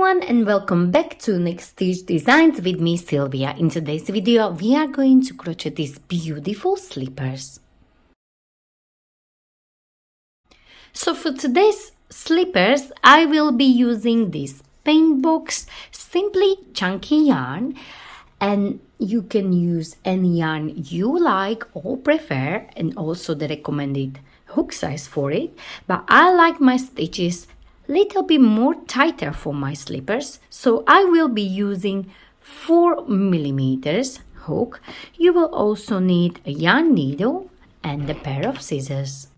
everyone and welcome back to Next Stitch Designs with me, Sylvia. In today's video, we are going to crochet these beautiful slippers. So for today's slippers, I will be using this paint box, simply chunky yarn, and you can use any yarn you like or prefer, and also the recommended hook size for it. But I like my stitches little bit more tighter for my slippers, so I will be using 4mm hook. You will also need a yarn needle and a pair of scissors.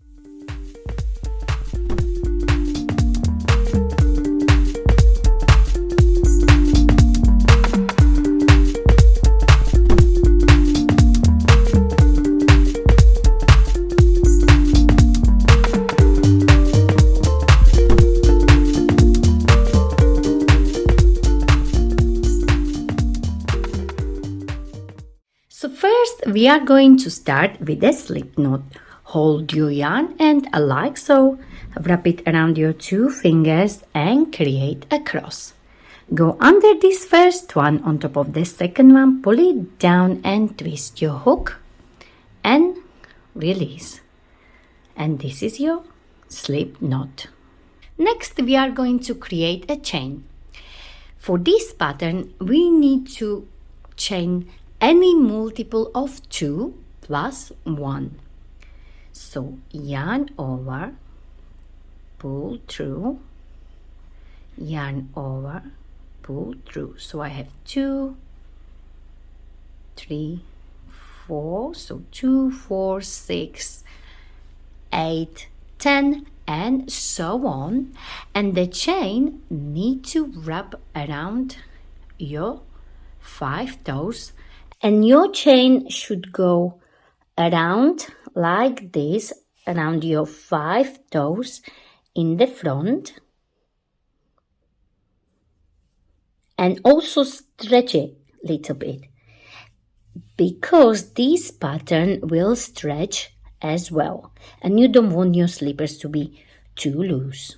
So first we are going to start with a slip knot. Hold your yarn and like so, wrap it around your 2 fingers and create a cross. Go under this first one on top of the second one, pull it down and twist your hook and release. And this is your slip knot. Next we are going to create a chain. For this pattern we need to chain any multiple of 2 plus 1. So yarn over, pull through, yarn over, pull through. So I have 2, 3, 4, so 2, 4, 6, 8, 10 and so on. And the chain need to wrap around your 5 toes. And your chain should go around like this, around your 5 toes in the front. And also stretch it a little bit, because this pattern will stretch as well. And you don't want your slippers to be too loose.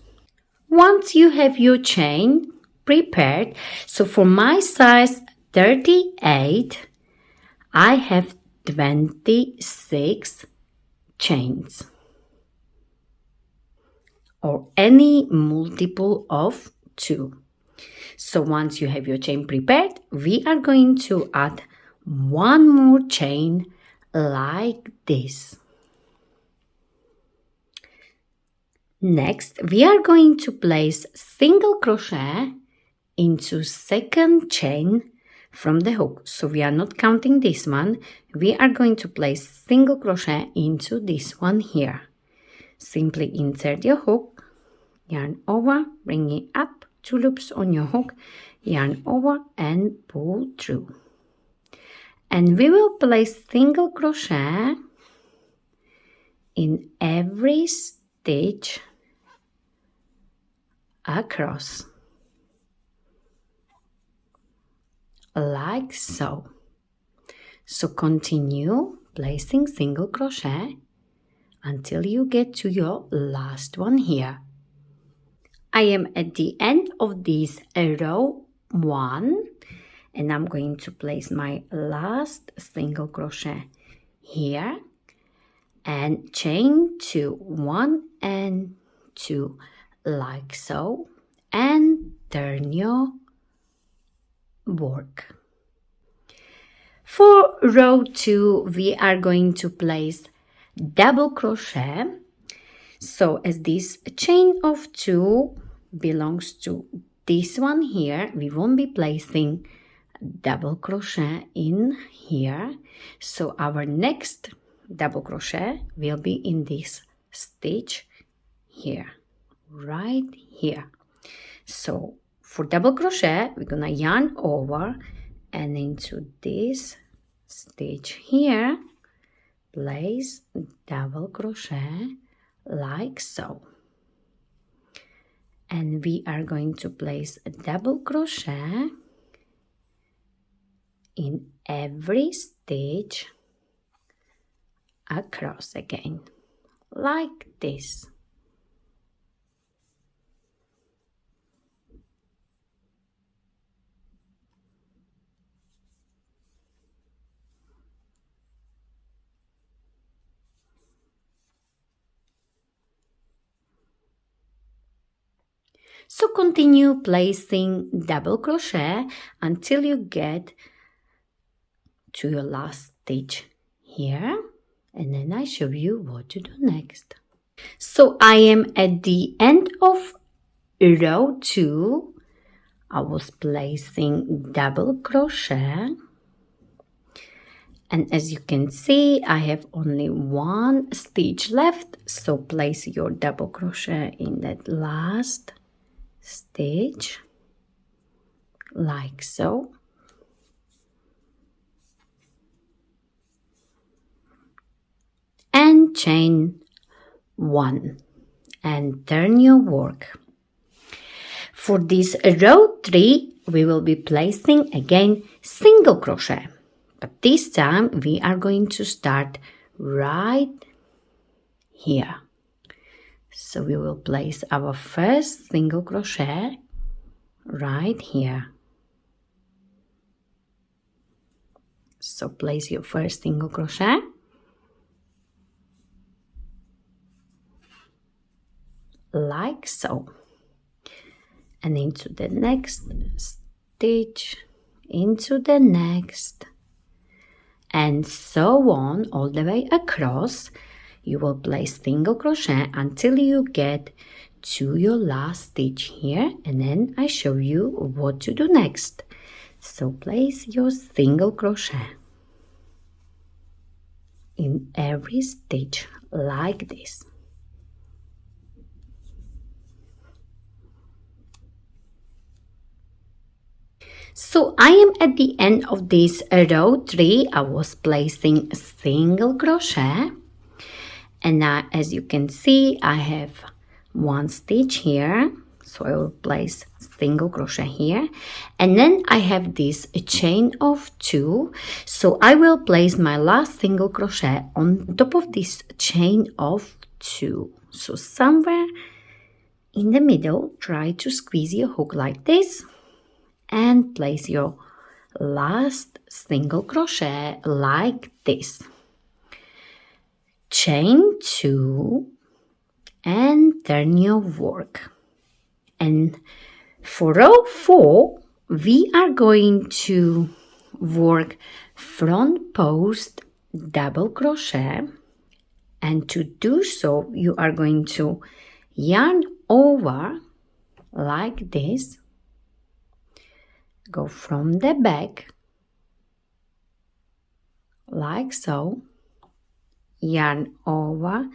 Once you have your chain prepared, so for my size 38, I have 26 chains, or any multiple of 2. So once you have your chain prepared, we are going to add 1 more chain like this. Next, we are going to place single crochet into second chain from the hook. So we are not counting this one. We are going to place single crochet into this one here. Simply insert your hook, yarn over, bring it up, 2 loops on your hook, yarn over and pull through. And we will place single crochet in every stitch across, like so. So continue placing single crochet until you get to your last one here. I am at the end of this row 1 and I'm going to place my last single crochet here and chain 2, 1 and 2 like so, and turn your work. For row 2 we are going to place double crochet. So as this chain of 2 belongs to this one here, we won't be placing double crochet in here. So our next double crochet will be in this stitch here, right here. So for double crochet, we're gonna yarn over and into this stitch here, place double crochet like so. And we are going to place a double crochet in every stitch across again, like this. So continue placing double crochet until you get to your last stitch here, and then I show you what to do next. So I am at the end of row 2. I was placing double crochet, and as you can see I have only one stitch left, so place your double crochet in that last stitch like so, and chain 1 and turn your work. For this row 3 we will be placing again single crochet, but this time we are going to start right here. So we will place our first single crochet right here. So place your first single crochet, like so, and into the next stitch, into the next, and so on all the way across. You will place single crochet until you get to your last stitch here, and then I show you what to do next. So place your single crochet in every stitch like this. So I am at the end of this row 3. I was placing single crochet, and now as you can see I have one stitch here, so I will place single crochet here, and then I have this chain of 2, so I will place my last single crochet on top of this chain of 2. So somewhere in the middle, try to squeeze your hook like this and place your last single crochet like this. Chain 2 and turn your work. And for row 4 we are going to work front post double crochet, and to do so you are going to yarn over like this, go from the back like so, yarn over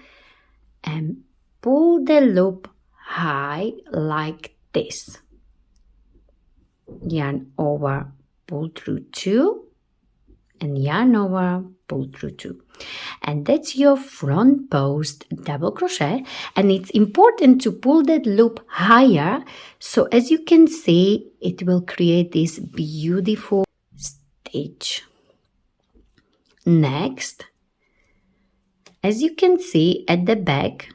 and pull the loop high like this, yarn over, pull through 2, and yarn over, pull through 2, and that's your front post double crochet. And it's important to pull that loop higher, so as you can see it will create this beautiful stitch. Next, as you can see at the back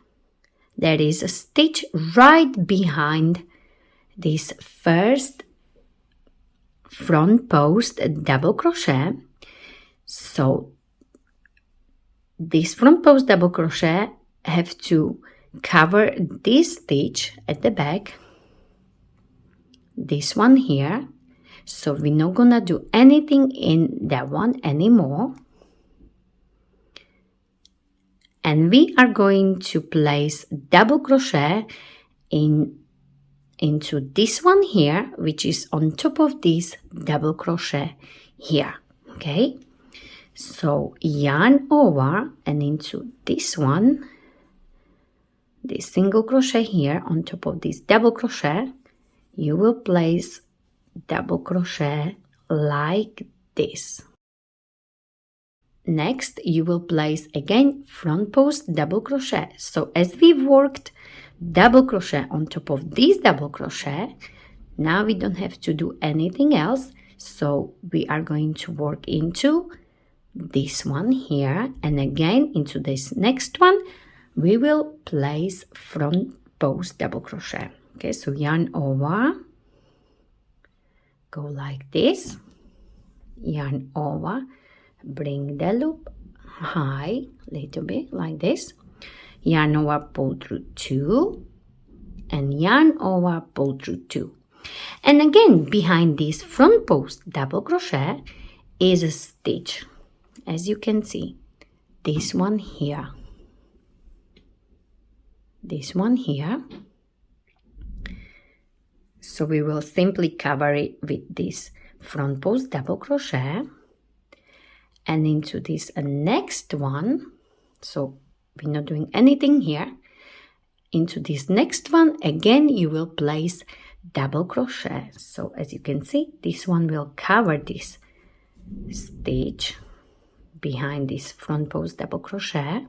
there is a stitch right behind this first front post double crochet. So this front post double crochet have to cover this stitch at the back, this one here, so we're not gonna do anything in that one anymore, and we are going to place double crochet into this one here, which is on top of this double crochet here. Okay, so yarn over and into this one, this single crochet here on top of this double crochet, you will place double crochet like this. Next you will place again front post double crochet. So as we've worked double crochet on top of this double crochet, now we don't have to do anything else, so we are going to work into this one here, and again into this next one we will place front post double crochet. Okay, so yarn over, go like this, yarn over, bring the loop high a little bit like this, yarn over, pull through 2, and yarn over, pull through 2. And again, behind this front post double crochet is a stitch, as you can see, this one here, this one here. So we will simply cover it with this front post double crochet, and into this next one, so we're not doing anything here, into this next one again you will place double crochet. So as you can see, this one will cover this stitch behind this front post double crochet.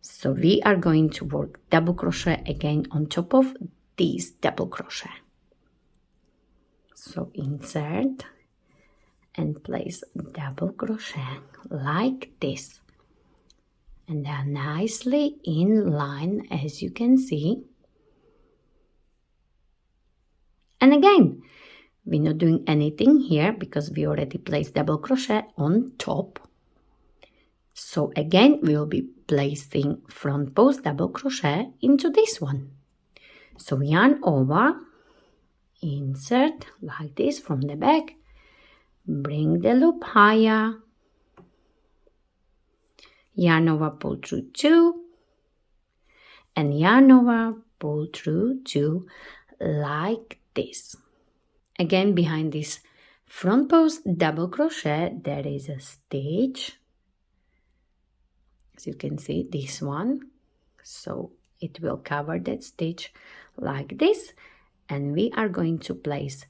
So we are going to work double crochet again on top of this double crochet. So insert and place double crochet like this, and they are nicely in line, as you can see. And again, we're not doing anything here because we already placed double crochet on top. So again, we will be placing front post double crochet into this one. So yarn over, insert like this from the back, bring the loop higher, yarn over, pull through 2, and yarn over, pull through 2 like this. Again, behind this front post double crochet there is a stitch, as you can see, this one. So it will cover that stitch like this, and we are going to place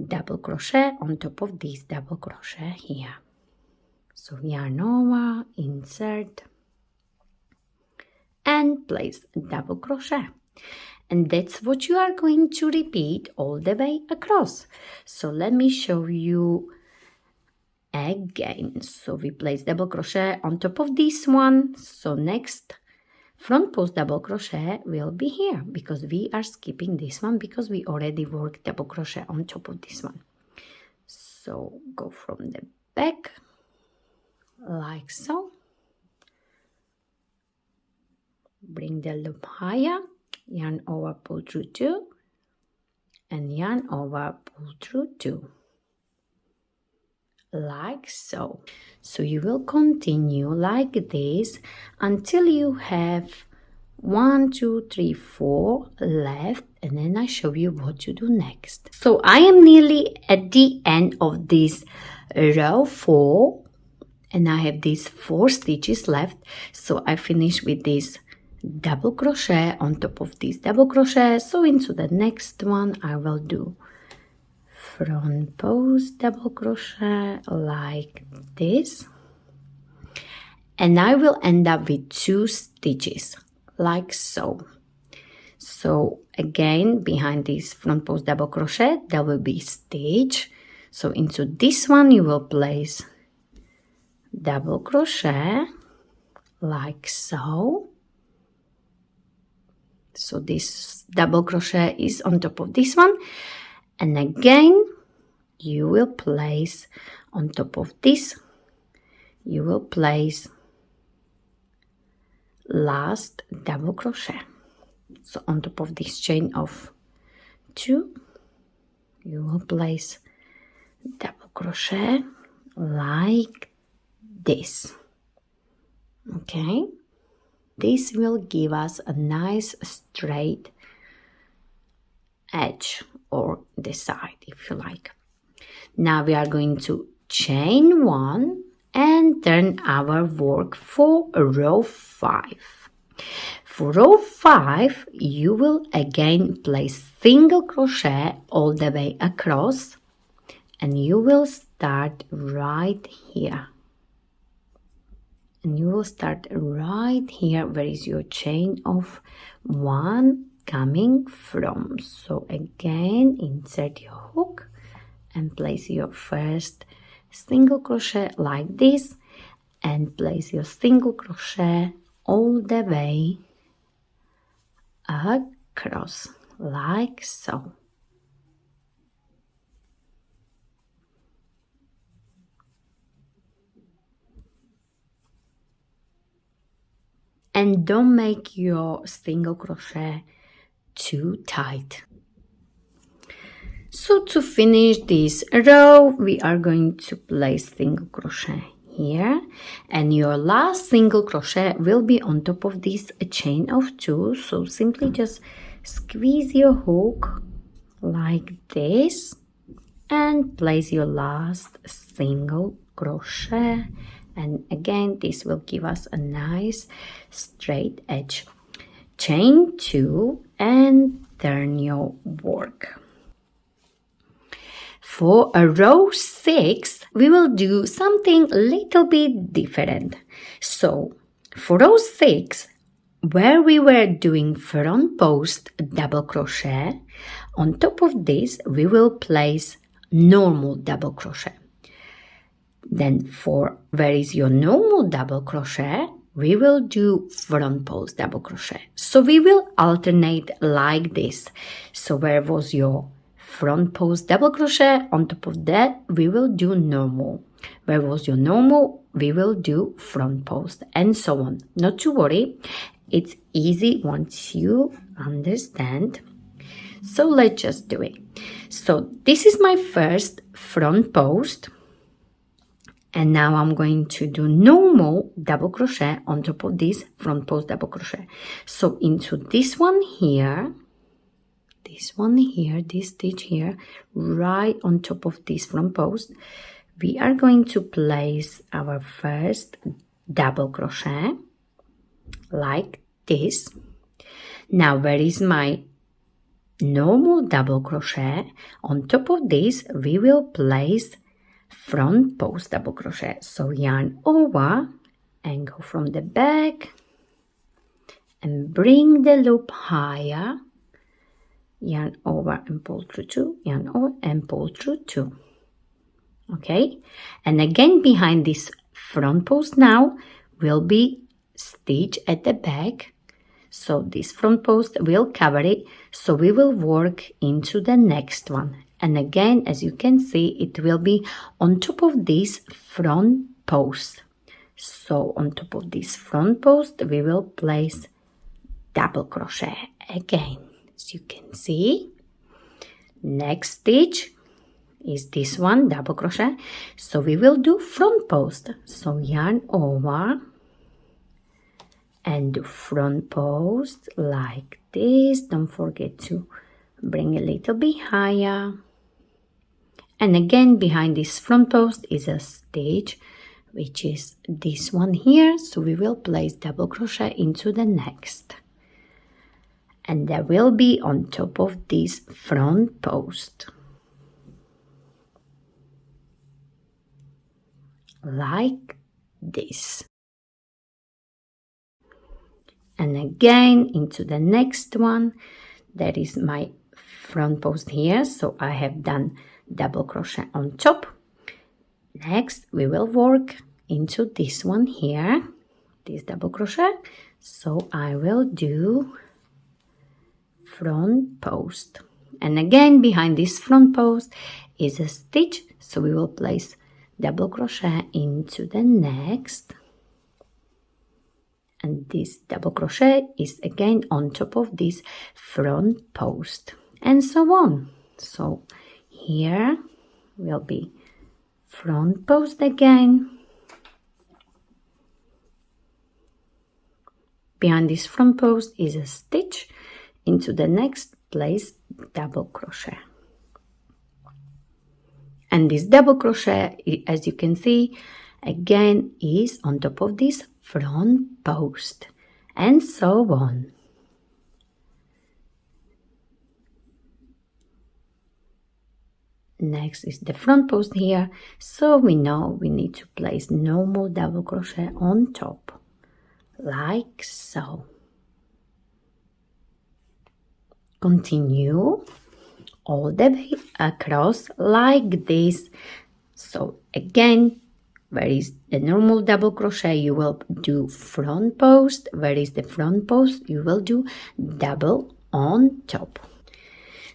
double crochet on top of this double crochet here. So yarn over, insert, and place double crochet. And that's what you are going to repeat all the way across. So let me show you again. So we place double crochet on top of this one. So next front post double crochet will be here, because we are skipping this one because we already worked double crochet on top of this one. So go from the back like so, bring the loop higher, yarn over, pull through 2, and yarn over, pull through 2 like so. So you will continue like this until you have 1, 2, 3, 4 left, and then I show you what to do next. So I am nearly at the end of this row 4, and I have these 4 stitches left. So I finish with this double crochet on top of this double crochet. So into the next one I will do front post double crochet like this, and I will end up with 2 stitches like so. So again, behind this front post double crochet there will be stitch. So into this one you will place double crochet like so. So this double crochet is on top of this one, and again you will place on top of this, you will place last double crochet. So on top of this chain of 2 you will place double crochet like this. Okay, this will give us a nice straight edge, or the side if you like. Now we are going to chain 1 and turn our work for row 5. For row 5 you will again place single crochet all the way across, and you will start right here. And you will start right here where is your chain of 1 coming from. So again, insert your hook and place your first single crochet like this, and place your single crochet all the way across like so. And don't make your single crochet too tight. So to finish this row, we are going to place single crochet here, and your last single crochet will be on top of this chain of 2. So simply just squeeze your hook like this and place your last single crochet, and again this will give us a nice straight edge. Chain 2 and turn your work. For a row 6, we will do something a little bit different. So for row 6, where we were doing front post double crochet, on top of this we will place normal double crochet. Then for where is your normal double crochet, we will do front post double crochet. So we will alternate like this. So where was your front post double crochet, on top of that we will do normal. Where was your normal, we will do front post, and so on. Not to worry, it's easy once you understand. So let's just do it. So this is my first front post, and now I'm going to do normal double crochet on top of this front post double crochet. So into this one here, this stitch here, right on top of this front post, we are going to place our first double crochet like this. Now where is my normal double crochet? On top of this we will place front post double crochet. So yarn over and go from the back and bring the loop higher, yarn over and pull through 2, yarn over and pull through 2. Okay, and again behind this front post now will be stitch at the back. So this front post will cover it, so we will work into the next one. And again, as you can see, it will be on top of this front post. So on top of this front post we will place double crochet again, as you can see. Next stitch is this one, double crochet, so we will do front post. So yarn over and do front post like this. Don't forget to bring a little bit higher, and again behind this front post is a stitch, which is this one here. So we will place double crochet into the next, and there will be on top of this front post like this, and again into the next one. That is my front post here, so I have done double crochet on top. Next we will work into this one here, this double crochet, so I will do front post, and again behind this front post is a stitch, so we will place double crochet into the next, and this double crochet is again on top of this front post, and so on. So here will be front post again, behind this front post is a stitch, into the next place double crochet, and this double crochet, as you can see, again is on top of this front post, and so on. Next is the front post here, so we know we need to place normal double crochet on top like so. Continue all the way across like this. So again, where is the normal double crochet, you will do front post. Where is the front post, you will do double on top.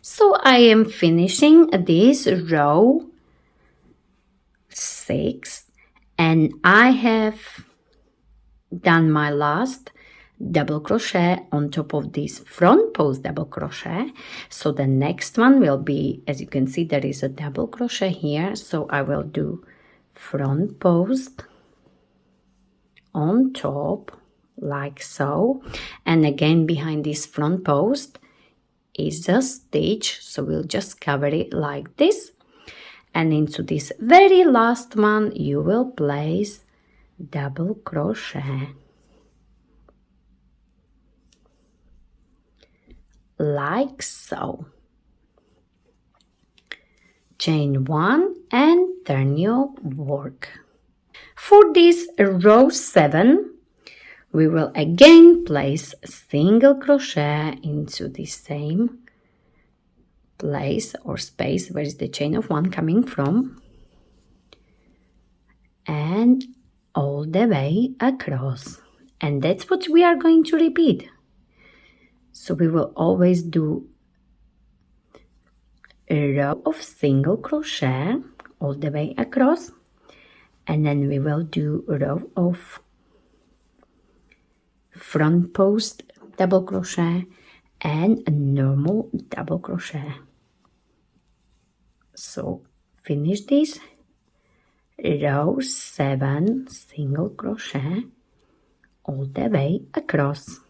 So I am finishing this row 6, and I have done my last double crochet on top of this front post double crochet. So the next one will be, as you can see, there is a double crochet here, so I will do front post on top like so, and again behind this front post is a stitch, so we'll just cover it like this, and into this very last one you will place double crochet like so. Chain 1 and turn your work. For this row 7, we will again place single crochet into the same place or space where is the chain of 1 coming from, and all the way across, and that's what we are going to repeat. So we will always do a row of single crochet all the way across, and then we will do a row of front post double crochet and a normal double crochet. So finish this row 7 single crochet all the way across.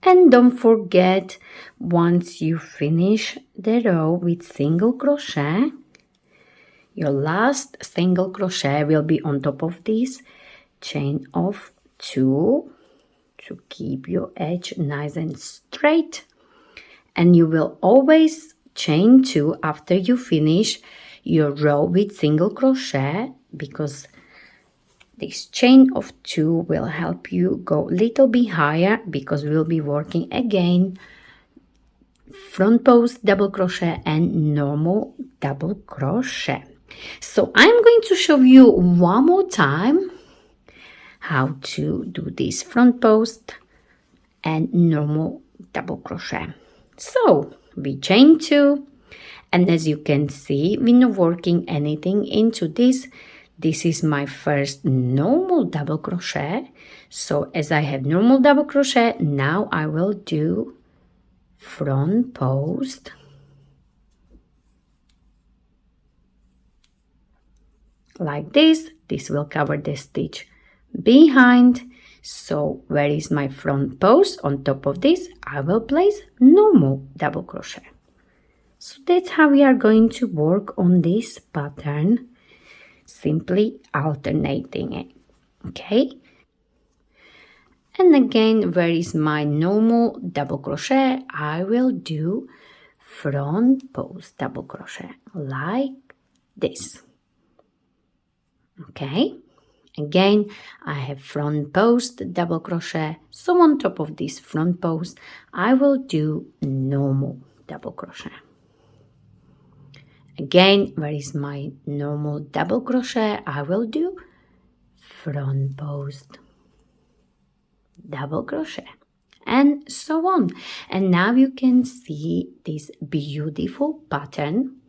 And don't forget, once you finish the row with single crochet, your last single crochet will be on top of this chain of 2 to keep your edge nice and straight, and you will always chain 2 after you finish your row with single crochet, because this chain of 2 will help you go a little bit higher, because we'll be working again front post double crochet and normal double crochet. So I'm going to show you one more time how to do this front post and normal double crochet. So we chain 2, and as you can see, we're not working anything into this. This is my first normal double crochet. So as I have normal double crochet, now I will do front post like this. This will cover the stitch behind. So where is my front post? On top of this I will place normal double crochet. So that's how we are going to work on this pattern, simply alternating it. Okay, and again, where is my normal double crochet? I will do front post double crochet like this. Okay, again I have front post double crochet, so on top of this front post I will do normal double crochet. Again, where is my normal double crochet? I will do front post double crochet, and so on. And now you can see this beautiful pattern,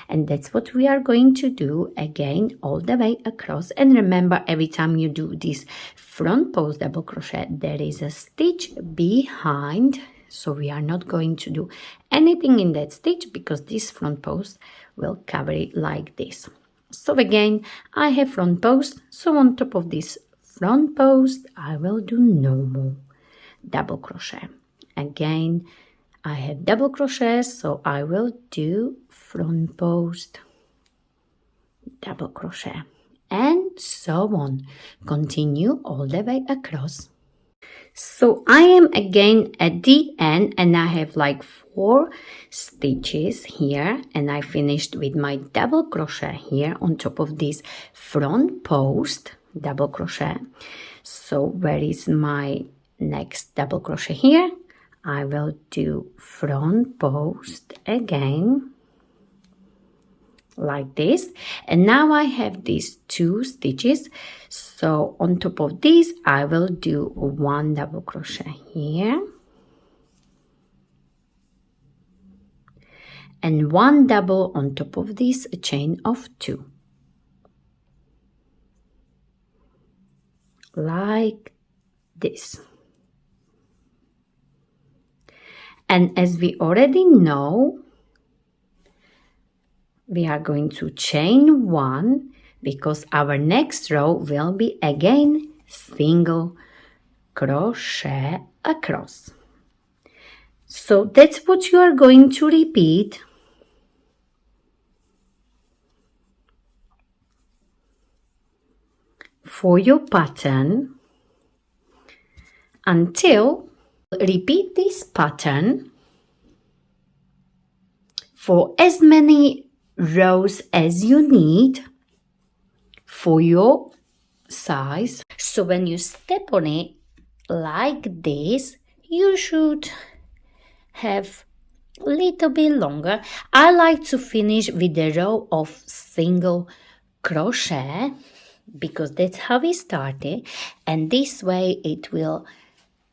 and that's what we are going to do again all the way across. And remember, every time you do this front post double crochet, there is a stitch behind, so we are not going to do anything in that stitch, because this front post will cover it like this. So again, I have front post, so on top of this front post I will do normal double crochet. Again, I have double crochet, so I will do front post double crochet, and so on. Continue all the way across. So I am again at the end, and I have like 4 stitches here, and I finished with my double crochet here on top of this front post double crochet. So where is my next double crochet here? I will do front post again like this, and now I have these 2 stitches. So on top of this I will do 1 double crochet here and 1 double on top of this chain of 2. like this. And as we already know, we are going to chain 1 because our next row will be again single crochet across. So that's what you are going to repeat for your pattern until repeat this pattern for as many rows as you need for your size. So when you step on it like this, you should have a little bit longer. I like to finish with a row of single crochet because that's how we started, and this way it will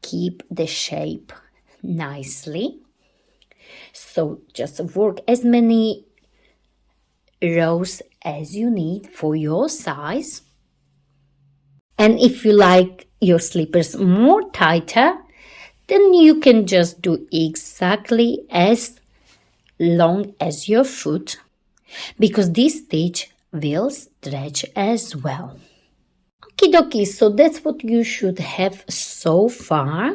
keep the shape nicely. So just work as many rows as you need for your size. And if you like your slippers more tighter, then you can just do exactly as long as your foot, because this stitch will stretch as well. Okie dokie, so that's what you should have so far.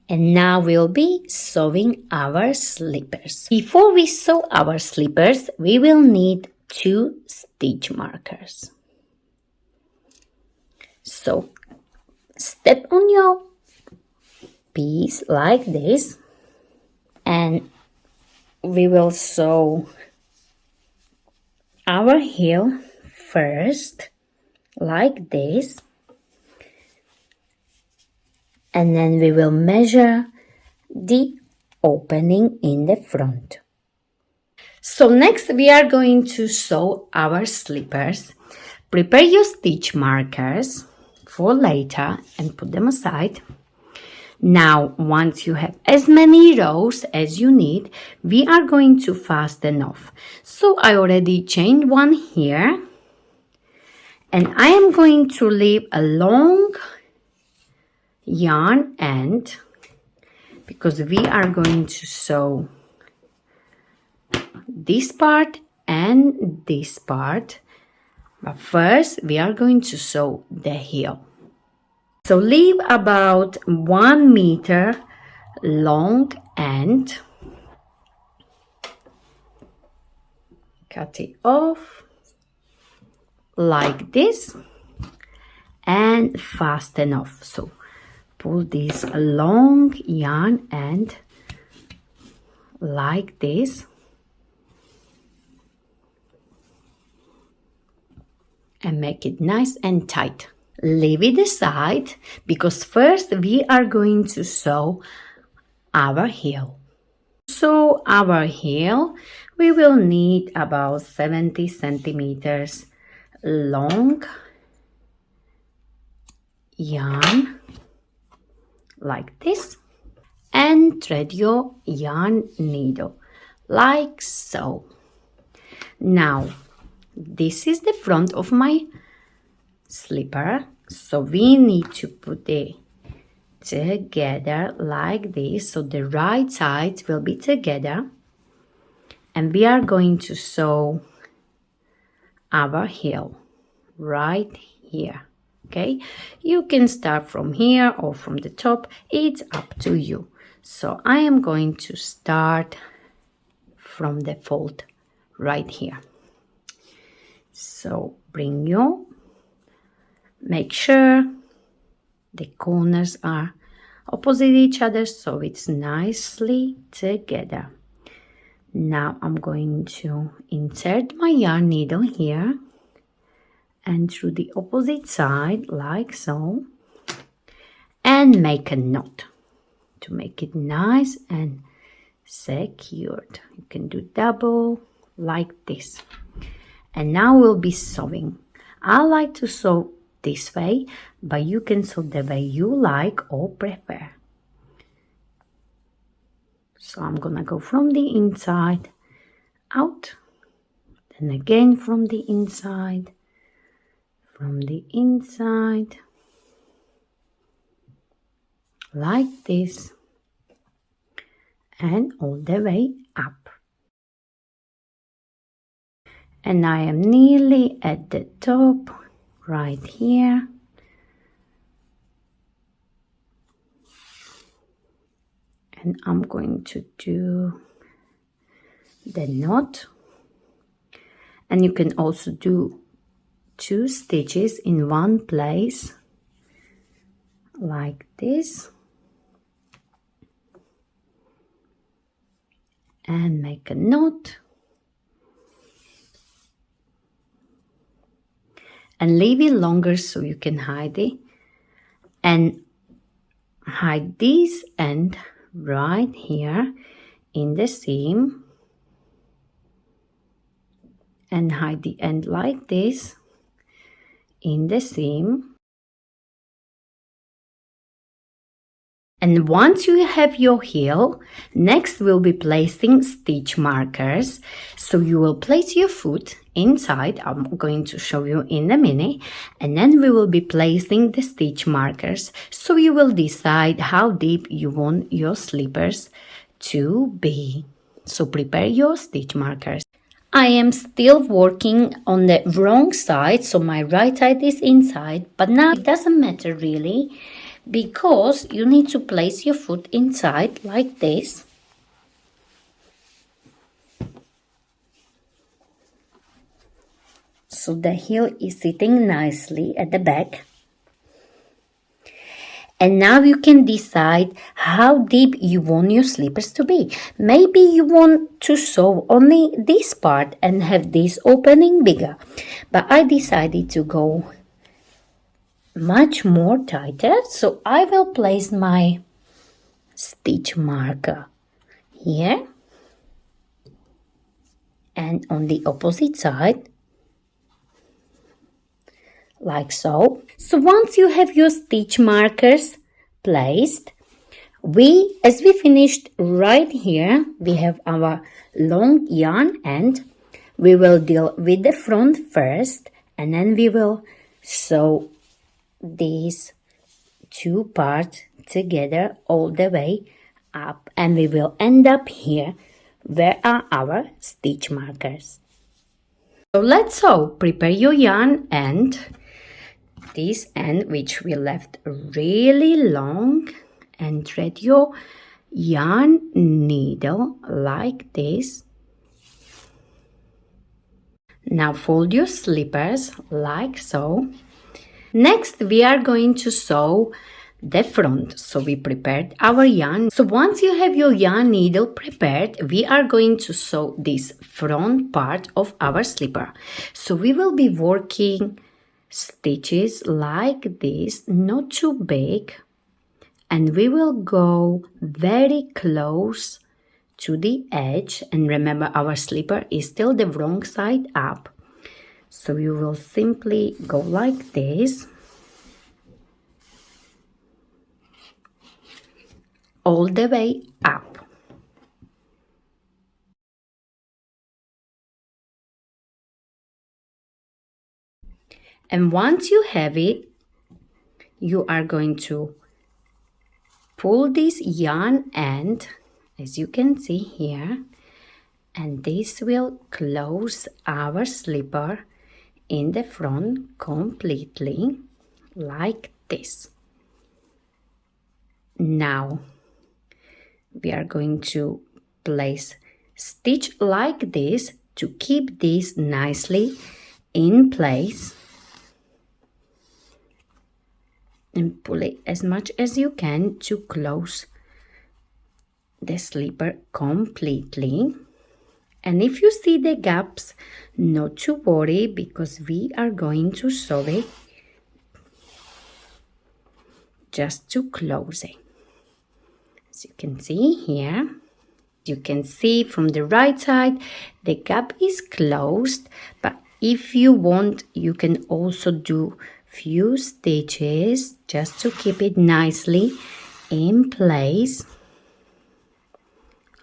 And now we'll be sewing our slippers. Before we sew our slippers, we will need 2 stitch markers. So step on your piece like this, and we will sew our heel first like this, and then we will measure the opening in the front. So next we are going to sew our slippers. Prepare your stitch markers for later and put them aside. Now, once you have as many rows as you need, we are going to fasten off. So I already chained 1 here, and I am going to leave a long yarn end because we are going to sew this part and this part, but first we are going to sew the heel. So leave about 1 meter long end, cut it off like this and fasten off. So pull this long yarn end like this and make it nice and tight. Leave it aside because first we are going to sew our heel. So our heel, we will need about 70 centimeters long yarn like this, and thread your yarn needle like so. Now this is the front of my slipper, so we need to put it together like this, so the right sides will be together, and we are going to sew our heel right here. Okay, you can start from here or from the top, it's up to you. So I am going to start from the fold right here. So make sure the corners are opposite each other so it's nicely together. Now I'm going to insert my yarn needle here and through the opposite side like so, and make a knot to make it nice and secured. You can do double like this. And now we'll be sewing. I like to sew this way, but you can sew the way you like or prefer. So I'm gonna go from the inside out, then again from the inside, from the inside like this and all the way up. And I am nearly at the top right here. And I'm going to do the knot. And you can also do 2 stitches in one place like this. And make a knot. And leave it longer so you can hide it. And hide this end right here in the seam. And hide the end like this in the seam. And once you have your heel, next we'll be placing stitch markers. So you will place your foot inside, I'm going to show you in a minute, and then we will be placing the stitch markers. So you will decide how deep you want your slippers to be. So prepare your stitch markers. I am still working on the wrong side, so my right side is inside, but now it doesn't matter really, because you need to place your foot inside like this. So the heel is sitting nicely at the back. And now you can decide how deep you want your slippers to be. Maybe you want to sew only this part and have this opening bigger. But I decided to go much more tighter, so I will place my stitch marker here and on the opposite side like so. So once you have your stitch markers placed, as we finished right here, we have our long yarn end. We will deal with the front first, and then we will sew these 2 parts together all the way up, and we will end up here where are our stitch markers. So let's sew. Prepare your yarn end, this end which we left really long, and thread your yarn needle like this. Now fold your slippers like so. Next we are going to sew the front. So we prepared our yarn. So once you have your yarn needle prepared, we are going to sew this front part of our slipper. So we will be working stitches like this, not too big, and we will go very close to the edge. And remember, our slipper is still the wrong side up, so you will simply go like this all the way up. And once you have it, you are going to pull this yarn end, as you can see here, and this will close our slipper in the front completely like this. Now we are going to place stitch like this to keep this nicely in place, and pull it as much as you can to close the slipper completely. And if you see the gaps, not to worry, because we are going to sew it just to close it. As you can see here, you can see from the right side the gap is closed, but if you want, you can also do few stitches just to keep it nicely in place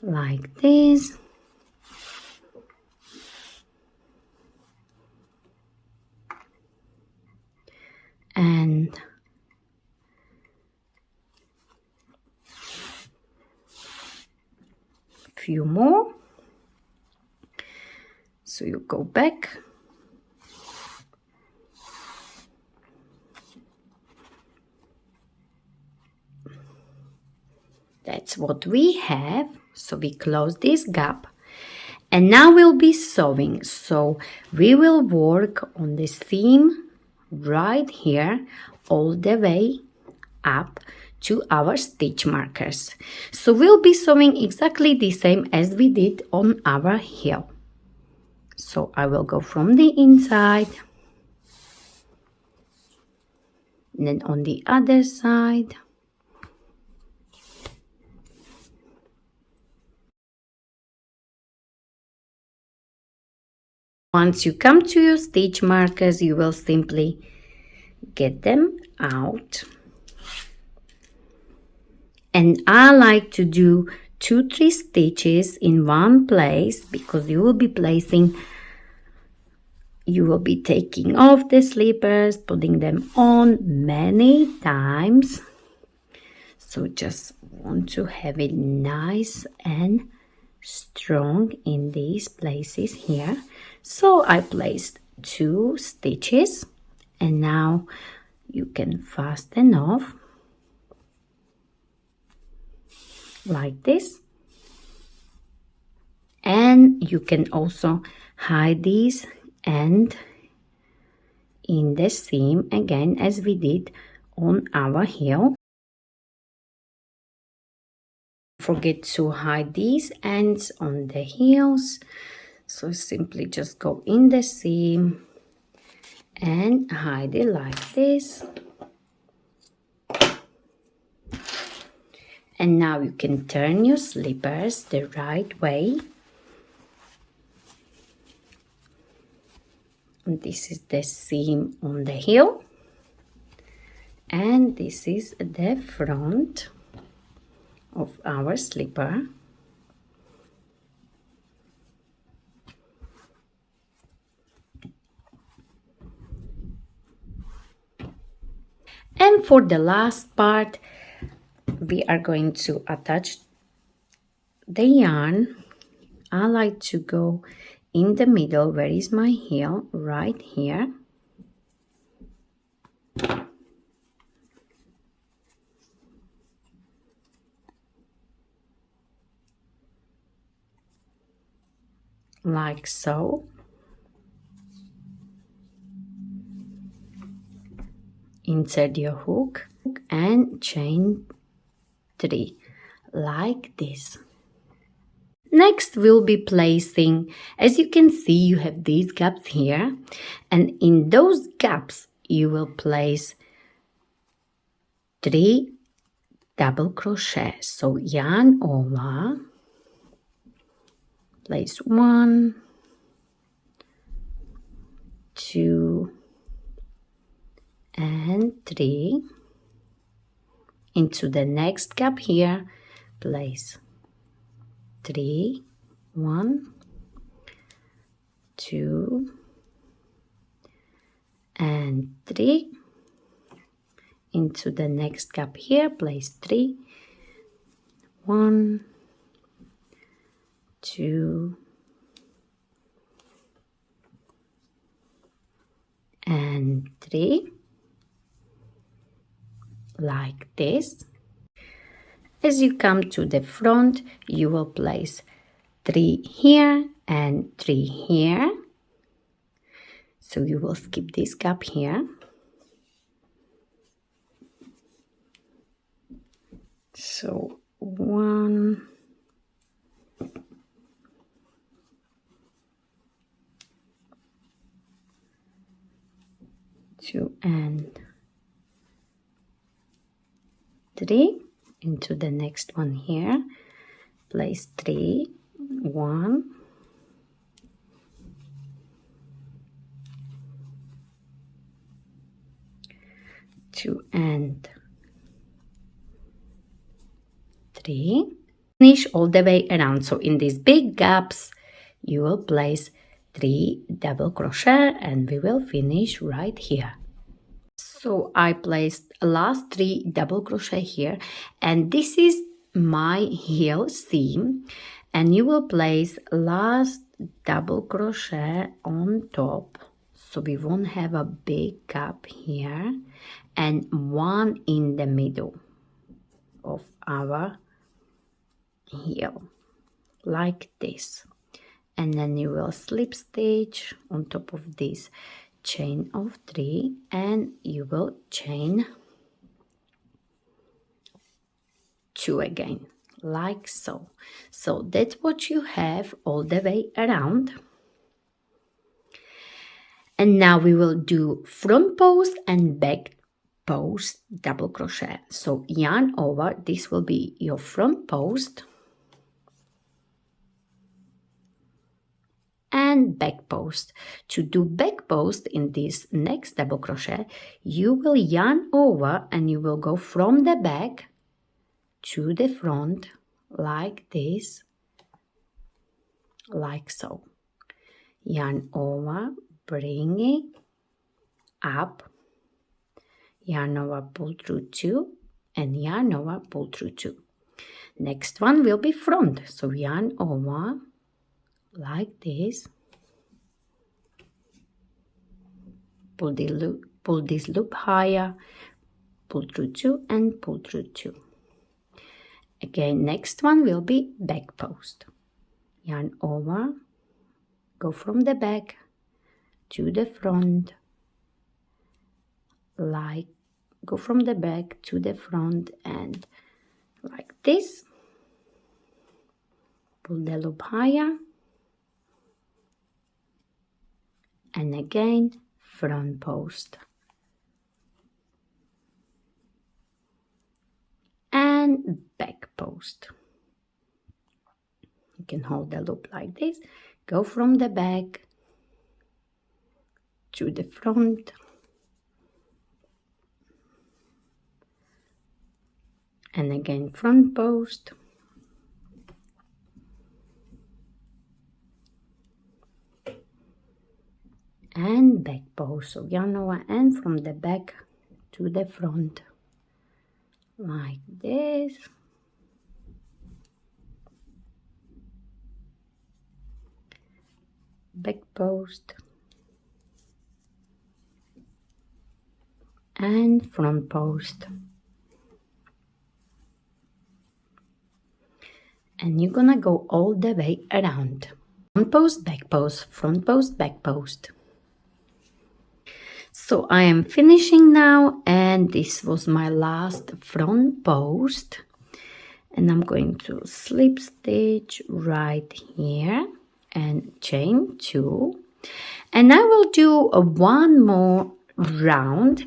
like this. few more. So you go back. That's what we have. So we close this gap. And now we'll be sewing. So we will work on the seam right here all the way up to our stitch markers. So we'll be sewing exactly the same as we did on our heel. So I will go from the inside, and then on the other side. Once you come to your stitch markers, you will simply get them out. And I like to do 2-3 stitches in one place, because you will be taking off the slippers, putting them on many times. So just want to have it nice and strong in these places here. So I placed 2 stitches, and now you can fasten off like this. And you can also hide these and in the seam again, as we did on our heel. Forget to hide these ends on the heels. So simply just go in the seam and hide it like this. And now you can turn your slippers the right way. And this is the seam on the heel. And this is the front of our slipper. And for the last part, we are going to attach the yarn. I like to go in the middle. Where is my heel? Right here. Like so. Insert your hook and chain 3 like this. Next we'll be placing, as you can see, you have these gaps here, and in those gaps you will place 3 double crochet. So yarn over, place 1, 2 and 3. Into the next gap here, place 3, 1, 2 and 3. Into the next gap here, place 3, 1, 2 and 3. Like this. As you come to the front, you will place 3 here and 3 here. So you will skip this gap here. So 1, 2 and 3. Into the next one here, place 3, 1, 2 and 3. Finish all the way around. So in these big gaps you will place 3 double crochet, and we will finish right here. So I placed last 3 double crochet here, and this is my heel seam, and you will place last double crochet on top, so we won't have a big gap here, and one in the middle of our heel like this, and then you will slip stitch on top of this chain of 3, and you will chain 2 again, like so. So that's what you have all the way around. And now we will do front post and back post double crochet. So yarn over, this will be your front post and back post. To do back post in this next double crochet, you will yarn over and you will go from the back to the front like this, like so. Yarn over, bring it up, yarn over, pull through 2, and yarn over, pull through 2. Next one will be front, so yarn over like this, pull this loop higher, pull through 2 and pull through 2. Again, next one will be back post. Yarn over, go from the back to the front, like go from the back to the front and like this. Pull the loop higher, and again front post. And back post. You can hold the loop like this, go from the back to the front, and again front post, and back post. So yarn over and from the back to the front like this. Back post and front post, and you're gonna go all the way around. Front post, back post, front post, back post. So I am finishing now, and this was my last front post, and I'm going to slip stitch right here and chain 2, and I will do one more round,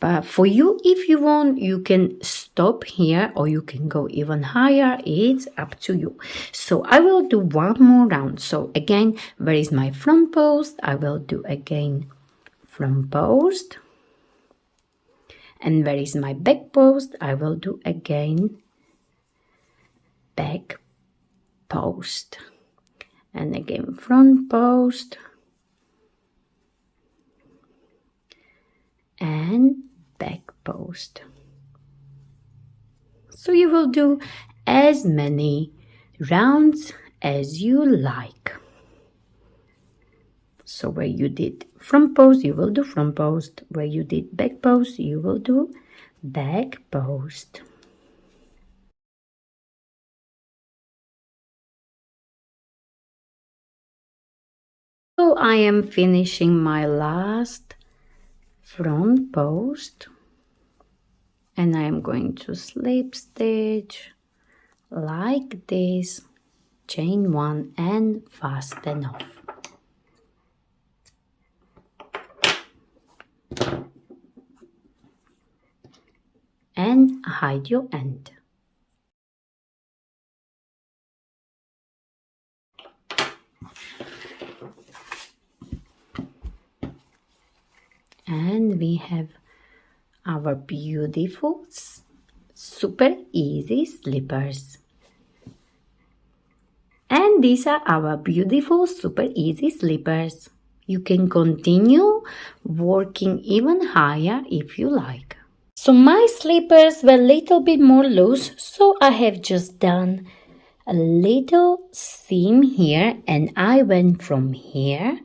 but for you, if you want, you can stop here or you can go even higher. It's up to you. So I will do one more round. So again, where is my front post? I will do again front post, and where is my back post? I will do again back post, and again front post and back post. So you will do as many rounds as you like. So where you did front post, you will do front post. Where you did back post, you will do back post. So I am finishing my last front post, and I am going to slip stitch like this, chain 1 and fasten off. And hide your end. And we have our beautiful, super easy slippers. And these are our beautiful, super easy slippers. You can continue working even higher if you like. So my slippers were a little bit more loose, so I have just done a little seam here, and I went from here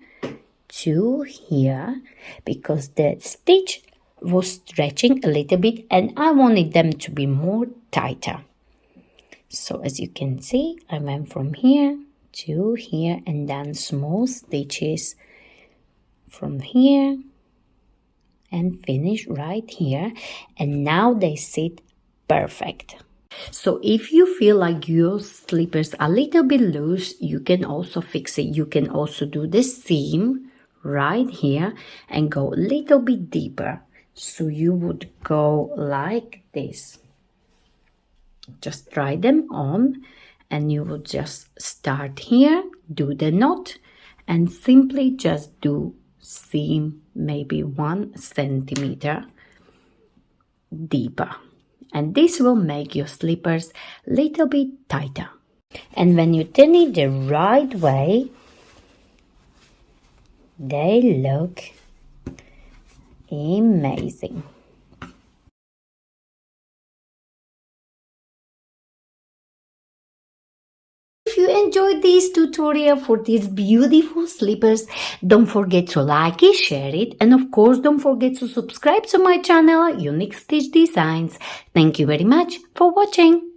to here because the stitch was stretching a little bit and I wanted them to be more tighter. So as you can see, I went from here to here and then small stitches from here and finish right here, and now they sit perfect. So if you feel like your slippers are a little bit loose, you can also fix it. You can also do the seam right here and go a little bit deeper. So you would go like this. Just try them on and you will just start here, do the knot, and simply just do seam maybe 1 centimeter deeper. And this will make your slippers a little bit tighter. And when you turn it the right way, they look amazing. If you enjoyed this tutorial for these beautiful slippers, don't forget to like it, share it, and of course don't forget to subscribe to my channel, Unique Stitch Designs. Thank you very much for watching.